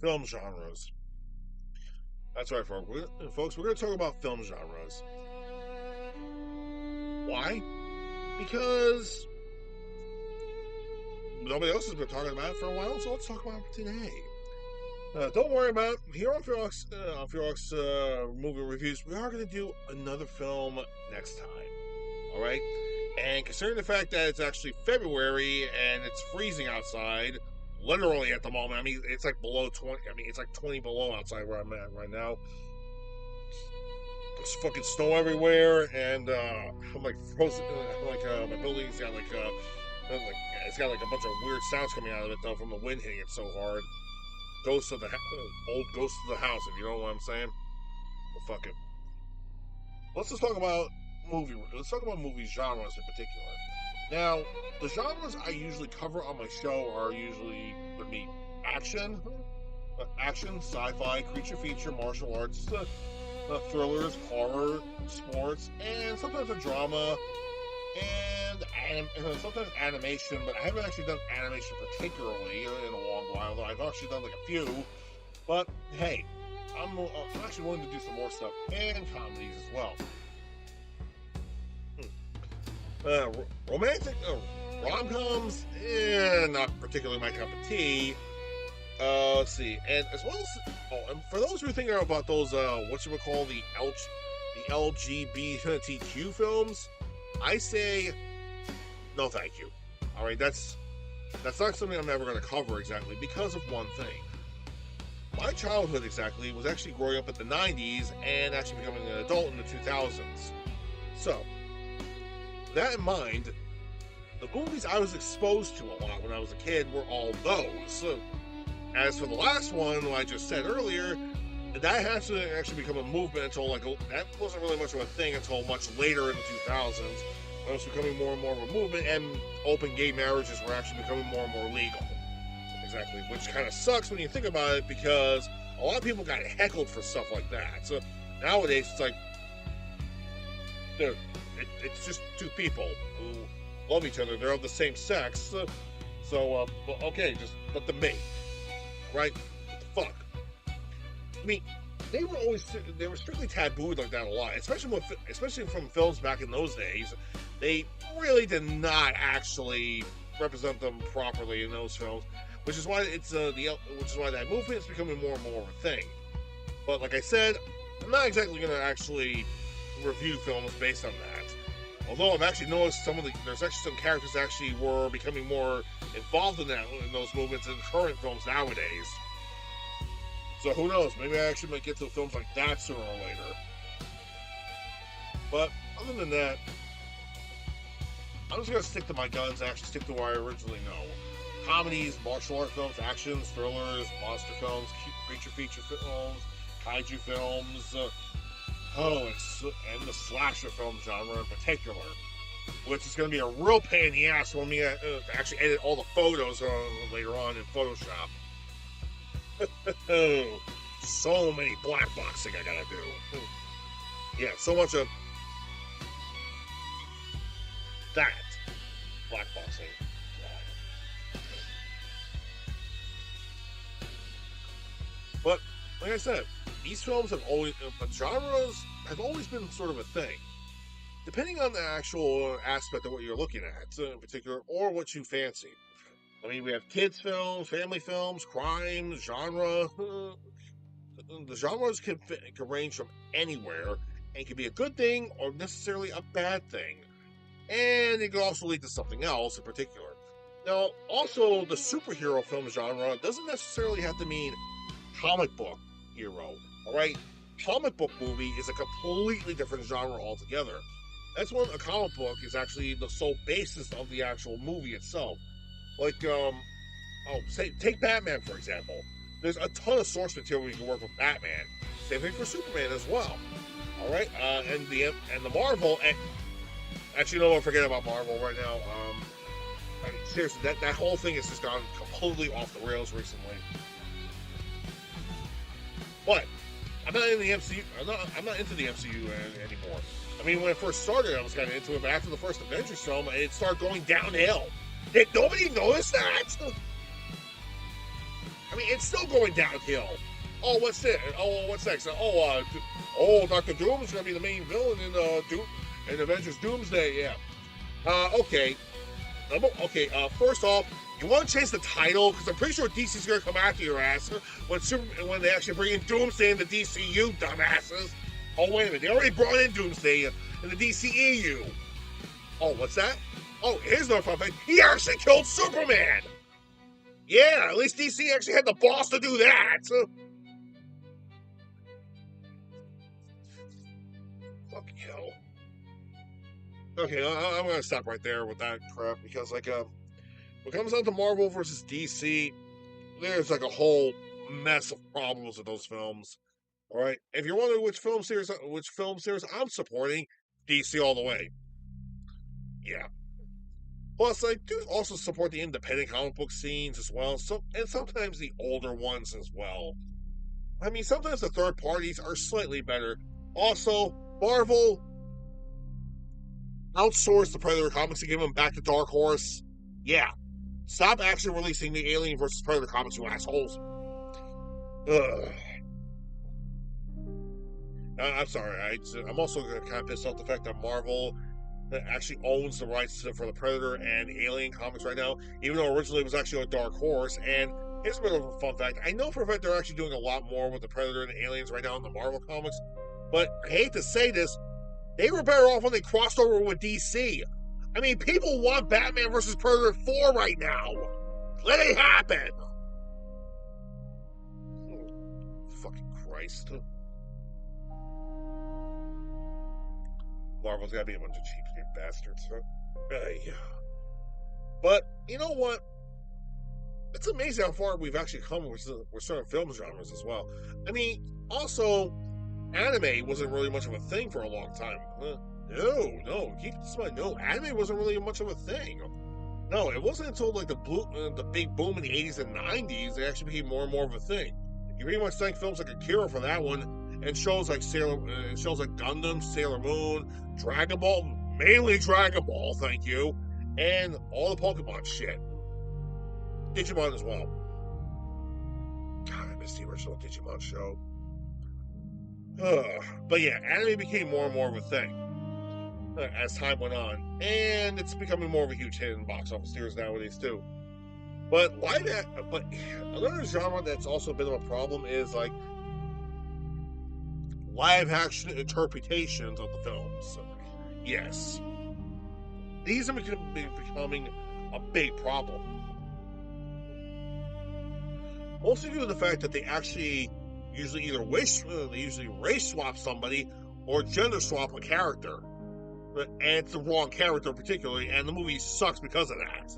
film genres. That's right, folks. We're going to talk about film genres. Why? Because nobody else has been talking about it for a while, so let's talk about it today. Don't worry about it. Here on Fearlux Movie Reviews, we are going to do another film next time. All right? And considering the fact that it's actually February and it's freezing outside, literally at the moment, I mean, it's like below 20. I mean, it's like 20 below outside where I'm at right now. There's fucking snow everywhere, and I'm like frozen. My building's got it's got like a bunch of weird sounds coming out of it though from the wind hitting it so hard. Old ghosts of the house, if you know what I'm saying. But fuck it. Let's talk about movie genres in particular. Now, the genres I usually cover on my show are usually going to be action, sci-fi, creature feature, martial arts, thrillers, horror, sports, and sometimes a drama, and sometimes animation, but I haven't actually done animation particularly in a long while, though I've actually done like a few. But hey, I'm actually willing to do some more stuff, and comedies as well. Romantic rom-coms, not particularly my cup of tea. Let's see, and as well as and for those who are thinking about those what you would call the LGBTQ films, I say no, thank you. All right, that's not something I'm ever going to cover exactly because of one thing. My childhood exactly was actually growing up in the 90s and actually becoming an adult in the 2000s. So, with that in mind, the movies I was exposed to a lot when I was a kid were all those. As for the last one, like I just said earlier, that hasn't actually become a movement until that wasn't really much of a thing until much later in the 2000s. When it was becoming more and more of a movement, and open gay marriages were actually becoming more and more legal. Exactly, which kind of sucks when you think about it, because a lot of people got heckled for stuff like that. So nowadays, it's like, dude, it's just two people who love each other. They're of the same sex. Okay, just let them mate. Right? What the fuck? I mean, they were strictly tabooed like that a lot, especially from films back in those days. They really did not actually represent them properly in those films, which is why that movement is becoming more and more of a thing. But like I said, I'm not exactly going to actually review films based on that. Although I've actually noticed there's actually some characters that actually were becoming more involved in those movements in current films nowadays. So who knows? Maybe I actually might get to films like that sooner or later. But other than that, I'm just gonna stick to my guns and actually stick to what I originally know: comedies, martial art films, actions, thrillers, monster films, creature feature films, kaiju films. And the slasher film genre in particular, which is going to be a real pain in the ass when we actually edit all the photos later on in Photoshop. So many black boxing I gotta do. Yeah, so much of that black boxing. But like I said, these films genres have always been sort of a thing. Depending on the actual aspect of what you're looking at in particular, or what you fancy. I mean, we have kids films, family films, crime, genre. The genres can range from anywhere, and can be a good thing or necessarily a bad thing. And it can also lead to something else in particular. Now, also, the superhero film genre doesn't necessarily have to mean comic book hero. Alright? Comic book movie is a completely different genre altogether. That's when a comic book is actually the sole basis of the actual movie itself. Like, take Batman, for example. There's a ton of source material you can work with Batman. Same thing for Superman as well. Alright? And the Marvel, and actually, no one forget about Marvel right now. I mean, seriously, that whole thing has just gone completely off the rails recently. But I'm not in the MCU. I'm not into the MCU anymore. I mean, when it first started, I was kind of into it, but after the first Avengers film, it started going downhill. Did nobody notice that? I mean, it's still going downhill. Oh, what's this? Oh, what's next? Dr. Doom's gonna be the main villain in Avengers Doomsday. Yeah. Okay. First off, you want to change the title because I'm pretty sure DC's gonna come after your ass when they actually bring in Doomsday in the DCU, dumbasses. Oh wait a minute, they already brought in Doomsday in the DCEU. Oh, what's that? Oh, here's another fun fact. He actually killed Superman. Yeah, at least DC actually had the balls to do that. Fucking hell. Okay, I'm gonna stop right there with that crap because, when it comes down to Marvel versus DC, there's like a whole mess of problems with those films. All right, if you're wondering which film series I'm supporting, DC all the way. Yeah. Plus, I do also support the independent comic book scenes as well, and sometimes the older ones as well. I mean, sometimes the third parties are slightly better. Also, Marvel outsourced the Predator comics and give them back to Dark Horse. Yeah. Stop actually releasing the Alien versus Predator comics, you assholes. Ugh. I'm sorry. I'm also kind of pissed off the fact that Marvel actually owns the rights for the Predator and Alien comics right now, even though originally it was actually a Dark Horse. And here's a bit of a fun fact. I know for a fact they're actually doing a lot more with the Predator and Aliens right now in the Marvel comics, but I hate to say this, they were better off when they crossed over with DC. I mean, people want Batman versus Predator 4 right now. Let it happen. Oh, fucking Christ. Marvel's gotta be a bunch of cheapskate bastards. Yeah. But, you know what? It's amazing how far we've actually come with certain film genres as well. I mean, also, anime wasn't really much of a thing for a long time. No, keep this in mind. No, anime wasn't really much of a thing. No, it wasn't until like the big boom in the 80s and 90s it actually became more and more of a thing. You pretty much thank films like Akira for that one, and shows like Gundam, Sailor Moon, Dragon Ball, mainly Dragon Ball, thank you, and all the Pokemon shit. Digimon as well. God, I miss the original Digimon show. But yeah, anime became more and more of a thing as time went on, and it's becoming more of a huge hit in box office theaters nowadays too. But another genre that's also a bit of a problem is like live action interpretations of the films. Yes, these are becoming a big problem. Mostly due to the fact that they actually usually either race swap somebody or gender swap a character. And it's the wrong character particularly, and the movie sucks because of that.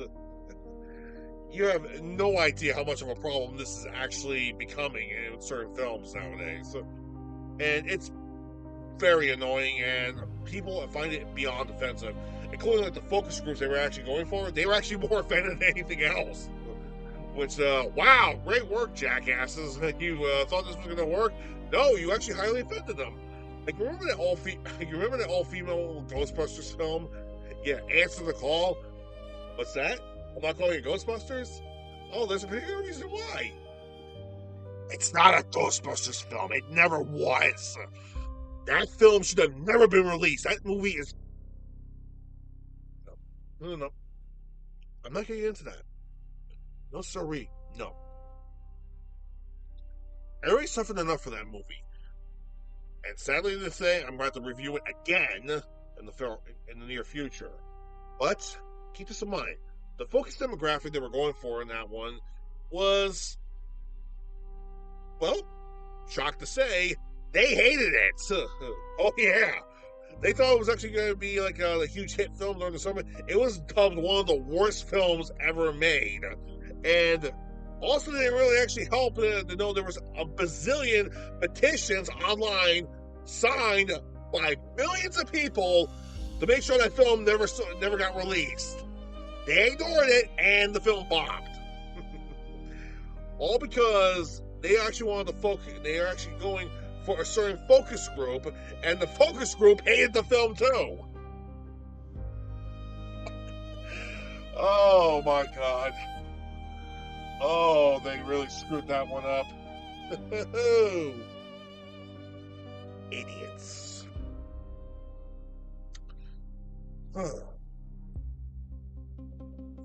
You have no idea how much of a problem this is actually becoming in certain films nowadays. And it's very annoying, and people find it beyond offensive, including like the focus groups they were actually going for. They were actually more offended than anything else. Which, wow, great work, jackasses. You thought this was going to work? No, you actually highly offended them. Like, remember that all-female Ghostbusters film? Yeah, Answer the Call. What's that? I'm not calling it Ghostbusters? Oh, there's a particular reason why. It's not a Ghostbusters film. It never was. That film should have never been released. That movie is... No. I'm not getting into that. No, sorry. No. I already suffered enough for that movie. And sadly to say, I'm going to have to review it again in the near future. But keep this in mind. The focus demographic they were going for in that one was, well, shocked to say, they hated it. Oh yeah. They thought it was actually going to be like a huge hit film during the summer. It was dubbed one of the worst films ever made. And also didn't really actually help to know there was a bazillion petitions online signed by millions of people to make sure that film never got released. They ignored it, and the film bombed. All because they actually wanted to focus. They are actually going for a certain focus group, and the focus group hated the film too. Oh my God. Oh, they really screwed that one up. Idiots.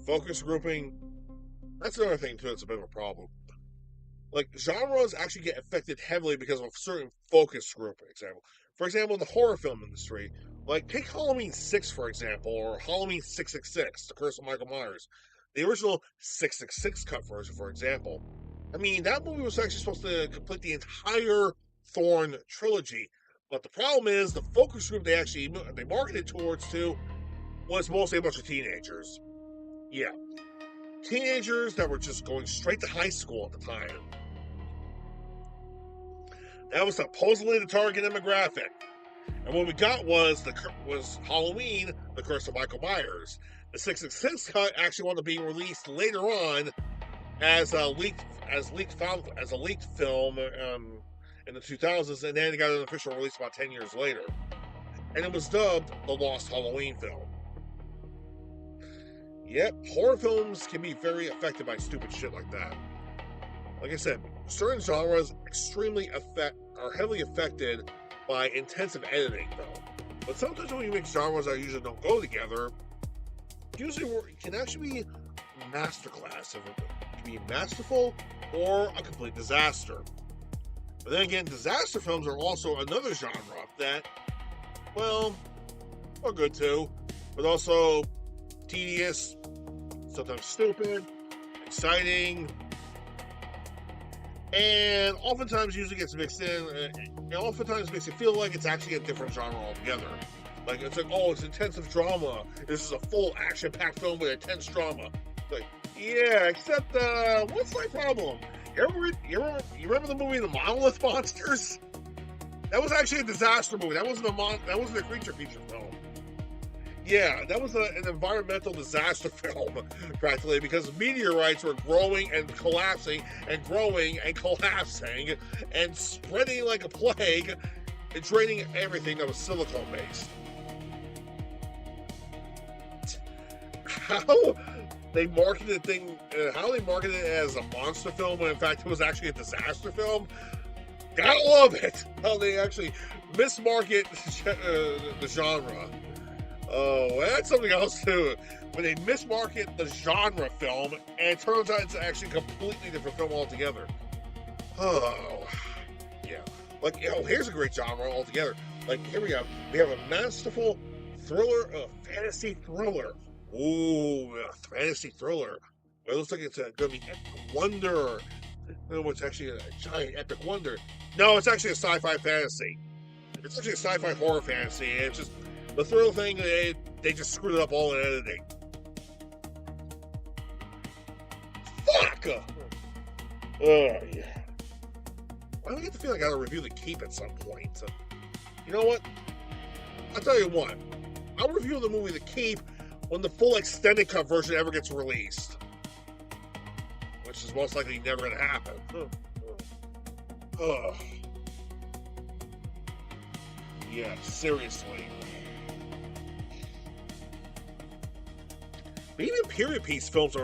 Focus grouping, that's another thing too that's a bit of a problem. Like, genres actually get affected heavily because of a certain focus group, for example, in the horror film industry. Like, take Halloween 6, for example, or Halloween 666, The Curse of Michael Myers. The original 666 cut version, for example. I mean, that movie was actually supposed to complete the entire Thorn trilogy. But the problem is, the focus group they marketed towards too was mostly a bunch of teenagers. Yeah, teenagers that were just going straight to high school at the time. That was supposedly the target demographic. And what we got was Halloween, The Curse of Michael Myers. The 666 cut actually wound up being released later on as a leaked film in the 2000s, and then it got an official release about 10 years later. And it was dubbed the Lost Halloween film. Yep, horror films can be very affected by stupid shit like that. Like I said, certain genres are heavily affected by intensive editing, though. But sometimes when you make genres that usually don't go together, it can actually be a masterclass. It can be masterful or a complete disaster. But then again, disaster films are also another genre that, well, are good too, but also tedious, sometimes stupid, exciting, and oftentimes usually gets mixed in, and oftentimes makes it feel like it's actually a different genre altogether. Like, it's like, oh, it's intensive drama. This is a full action-packed film with intense drama. Like, yeah, except, what's my problem? You remember the movie The Monolith Monsters? That was actually a disaster movie. That wasn't a creature feature film. Yeah, that was an environmental disaster film, practically, because meteorites were growing and collapsing and growing and collapsing and spreading like a plague and draining everything that was silicone-based. How they marketed it as a monster film when in fact it was actually a disaster film? Gotta love it! How they actually mismarket the genre. Oh, that's something else too. When they mismarket the genre film, and it turns out it's actually a completely different film altogether. Oh, yeah. Like, here's a great genre altogether. Like, here we have a masterful thriller, fantasy thriller. Ooh, fantasy thriller. Well, it looks like it's going to be epic wonder. No, it's actually a giant epic wonder. No, it's actually a sci-fi fantasy. It's actually a sci-fi horror fantasy. It's just the thrill thing. They just screwed it up all in editing. Fuck! Oh, yeah. Why do I get the feeling I gotta review The Keep at some point? You know what? I'll tell you what. I'll review the movie The Keep when the full extended cut version ever gets released. Which is most likely never going to happen. Yeah, seriously. But even period piece films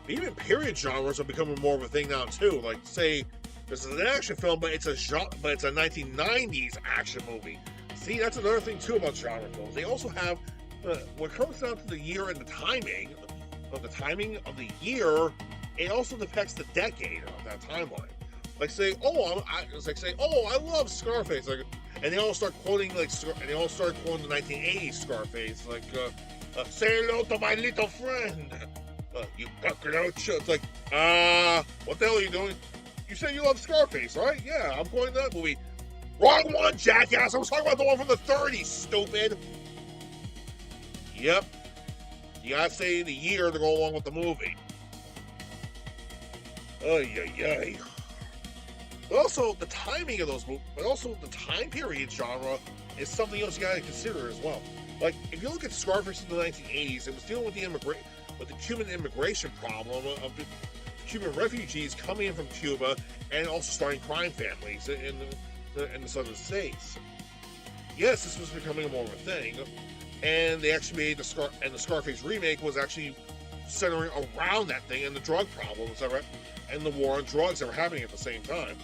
even period genres are becoming more of a thing now too. Like, say, this is an action film, but it's a 1990s action movie. See, that's another thing too about genre films. They also have what comes down to the year and the timing of the year. It also depicts the decade of that timeline. Like, say, I love Scarface, like, and they all start quoting the 1980s Scarface, like, say hello to my little friend, you cockroach. It's like, what the hell are you doing? You said you love Scarface, right? Yeah, I'm quoting that movie. Wrong one, jackass. I was talking about the one from the 30s, stupid. Yep. You gotta say the year to go along with the movie. Ay. But also, the timing of those movies, but also the time period genre is something else you gotta consider as well. Like, if you look at Scarface in the 1980s, it was dealing with the Cuban immigration problem of the Cuban refugees coming in from Cuba and also starting crime families in the southern states. Yes, this was becoming more of a thing, and they actually made the Scarface remake was actually centering around that thing and the drug problems that were, and the war on drugs that were happening at the same time.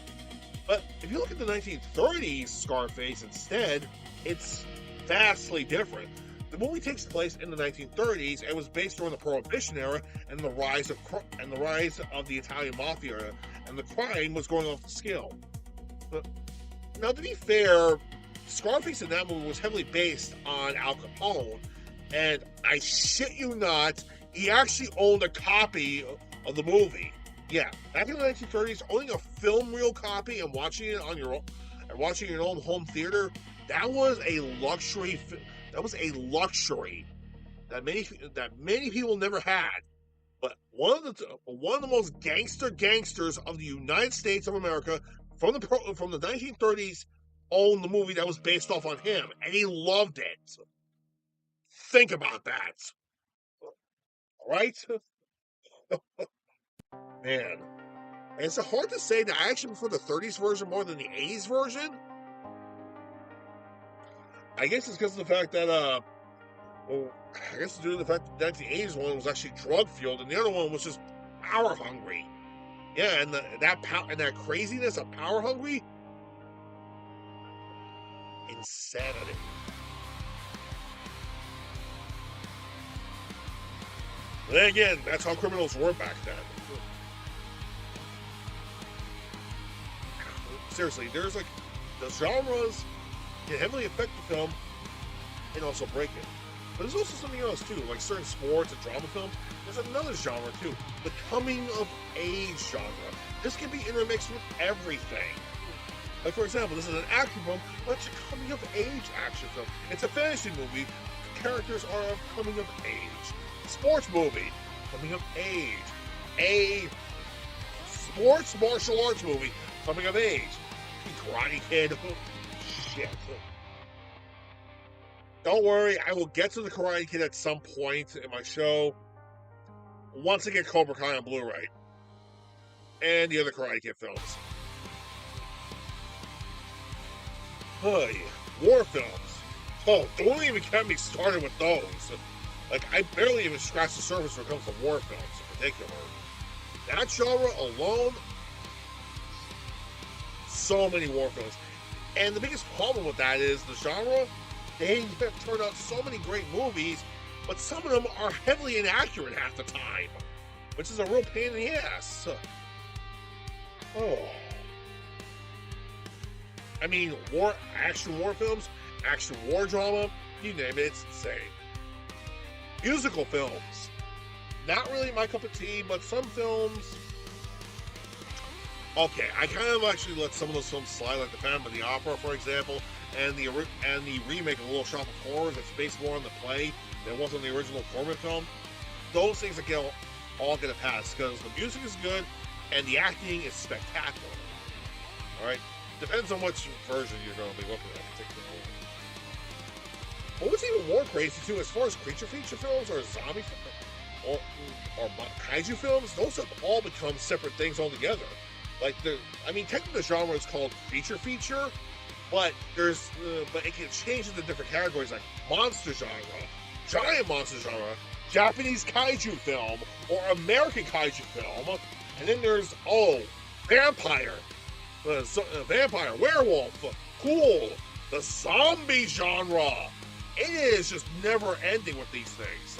But if you look at the 1930s Scarface instead, it's vastly different. The movie takes place in the 1930s and was based around the Prohibition era and the rise of the Italian mafia, and the crime was going off the scale. But now, to be fair, Scarface in that movie was heavily based on Al Capone, and I shit you not, he actually owned a copy of the movie. Yeah, back in the 1930s, owning a film reel copy and watching it on your own, and watching your own home theater, that was a luxury. That was a luxury that many people never had. But one of the most gangsters of the United States of America from the 1930s owned the movie that was based off on him, and he loved it. Think about that, right? Man, and it's hard to say that I actually prefer the 30s version more than the 80s version. I guess it's because of the fact that well, I guess it's due to the fact that the 80s one was actually drug fueled, and the other one was just power hungry. Yeah, and that craziness of power hungry, insanity. But then again, that's how criminals were back then. Seriously, there's like the genres can heavily affect the film and also break it. But there's also something else too, like certain sports and drama films. There's another genre too, the coming of age genre. This can be intermixed with everything. Like, for example, this is an action film, but it's a coming of age action film. It's a fantasy movie. The characters are of coming of age. Sports movie, coming of age. A sports martial arts movie, coming of age. Karate Kid. Oh, shit. Don't worry, I will get to the Karate Kid at some point in my show. Once I get Cobra Kai on Blu-ray. And the other Karate Kid films. Hey, war films. Oh, don't even get me started with those. Like, I barely even scratch the surface when it comes to war films in particular. That genre alone, so many war films. And the biggest problem with that is the genre, they have turned out so many great movies, but some of them are heavily inaccurate half the time, which is a real pain in the ass. Oh. I mean, action war films, action war drama, you name it, it's insane. Musical films, not really my cup of tea, but some films, okay, I kind of actually let some of those films slide, like The Phantom of the Opera, for example, and the remake of Little Shop of Horrors that's based more on the play than was on the original Corman film. Those things all get a pass because the music is good and the acting is spectacular. All right, depends on which version you're going to be looking at, particularly. But what's even more crazy too, as far as creature feature films or zombie or kaiju films, those have all become separate things altogether. Like technically the genre is called creature feature, but but it can change into different categories like monster genre, giant monster genre, Japanese kaiju film, or American kaiju film, and then there's vampire, vampire, werewolf, cool, the zombie genre. It is just never ending with these things.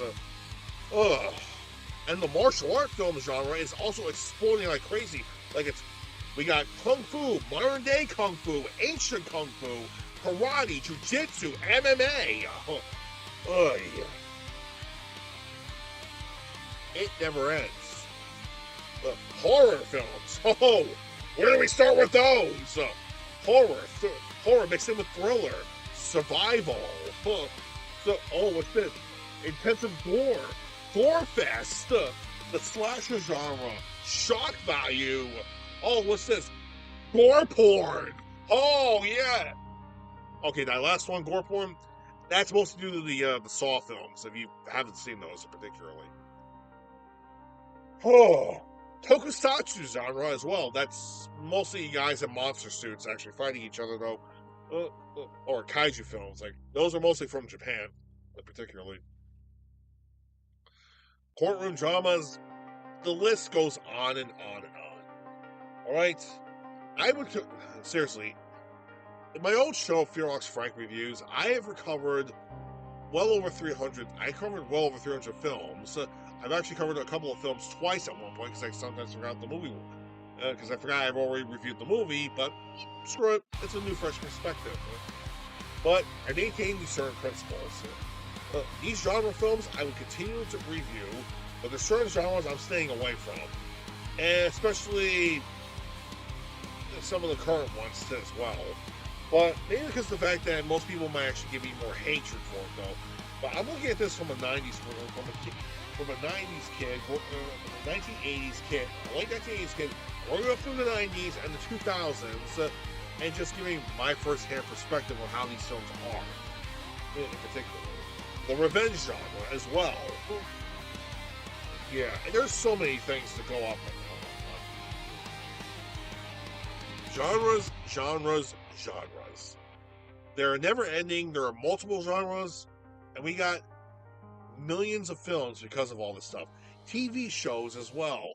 And the martial art film genre is also exploding like crazy. Like we got kung fu, modern day kung fu, ancient kung fu, karate, jiu-jitsu, MMA. It never ends. Horror films. Oh, where do we start with those? Horror mixed in with thriller, survival. What's this? Intensive gore fest, the slasher genre, shock value. What's this? Gore porn. Oh yeah. Okay, that last one, gore porn, that's mostly due to the Saw films. If you haven't seen those particularly. Tokusatsu genre as well. That's mostly guys in monster suits actually fighting each other though. Or kaiju films, like those are mostly from Japan, particularly. courtroom dramas, the list goes on and on and on. All right, I would seriously. In my old show, Fearlocks Frank Reviews, I have recovered well over 300. I covered well over 300 films. I've actually covered a couple of films twice at one point because I sometimes forgot the movie. Because I forgot I've already reviewed the movie, but screw it, it's a new, fresh perspective. But I maintain these certain principles. These genre films I will continue to review, but there's certain genres I'm staying away from. And especially some of the current ones as well. But maybe because of the fact that most people might actually give me more hatred for it, though. But I'm looking at this from a 90s kid, 1980s kid, a late 1980s kid, working up through the 90s and the 2000s, and just giving my first-hand perspective of how these films are, in particular. The revenge genre as well. Yeah, and there's so many things to go up on. Genres. They're never ending. There are multiple genres, and we got millions of films because of all this stuff. TV shows as well,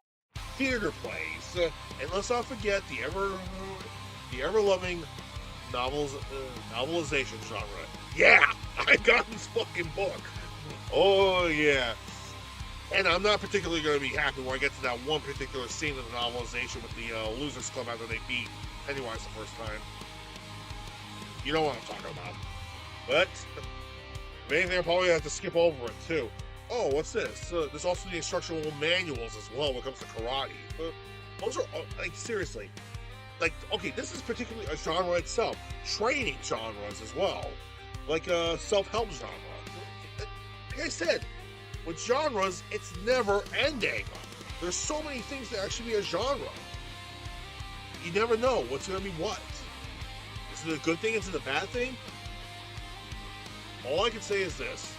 theater plays, and let's not forget the ever-loving novelization genre. Yeah, I got this fucking book. Oh yeah. And I'm not particularly going to be happy when I get to that one particular scene of the novelization with the Losers Club after they beat Pennywise the first time. You know what I'm talking about. But, if anything, I'll probably have to skip over it, too. Oh, what's this? There's also the instructional manuals as well when it comes to karate. Those are, like, seriously. Like, okay, this is particularly a genre itself. Training genres as well. Like a self-help genre. Like I said, with genres, it's never ending. There's so many things that actually be a genre. You never know what's going to be what. Is it a good thing? Is it a bad thing? All I can say is this.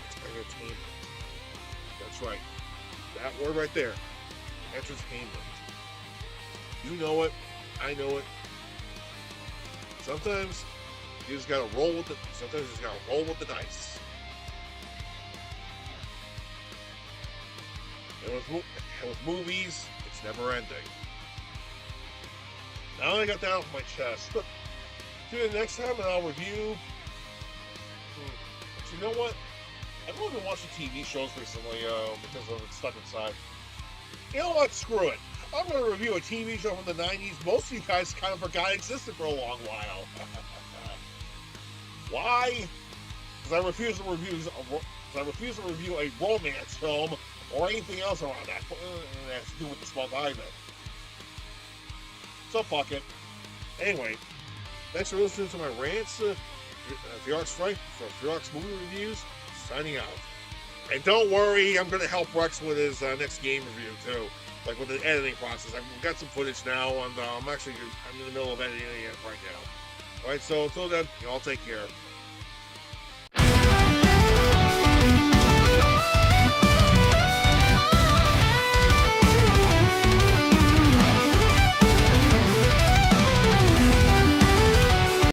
It's entertainment. That's right. That word right there. Entertainment. You know it. I know it. Sometimes you just gotta roll with it. Sometimes you just gotta roll with the dice. And with movies, it's never ending. Now that I got that off my chest, tune in next time and I'll review. But you know what? I've only been watching TV shows recently because of it stuck inside. You know what? Screw it. I'm going to review a TV show from the 90s most of you guys kind of forgot existed for a long while. Why? Because I refuse to review a romance film or anything else around that has to do with the smug island. So fuck it. Anyway, thanks for listening to my rants. Fearlocks Frank from Fearlocks Movie Reviews, signing out. And don't worry, I'm going to help Rex with his next game review too. Like with the editing process. I've got some footage now, and I'm in the middle of editing it right now. Alright, so until then, y'all take care.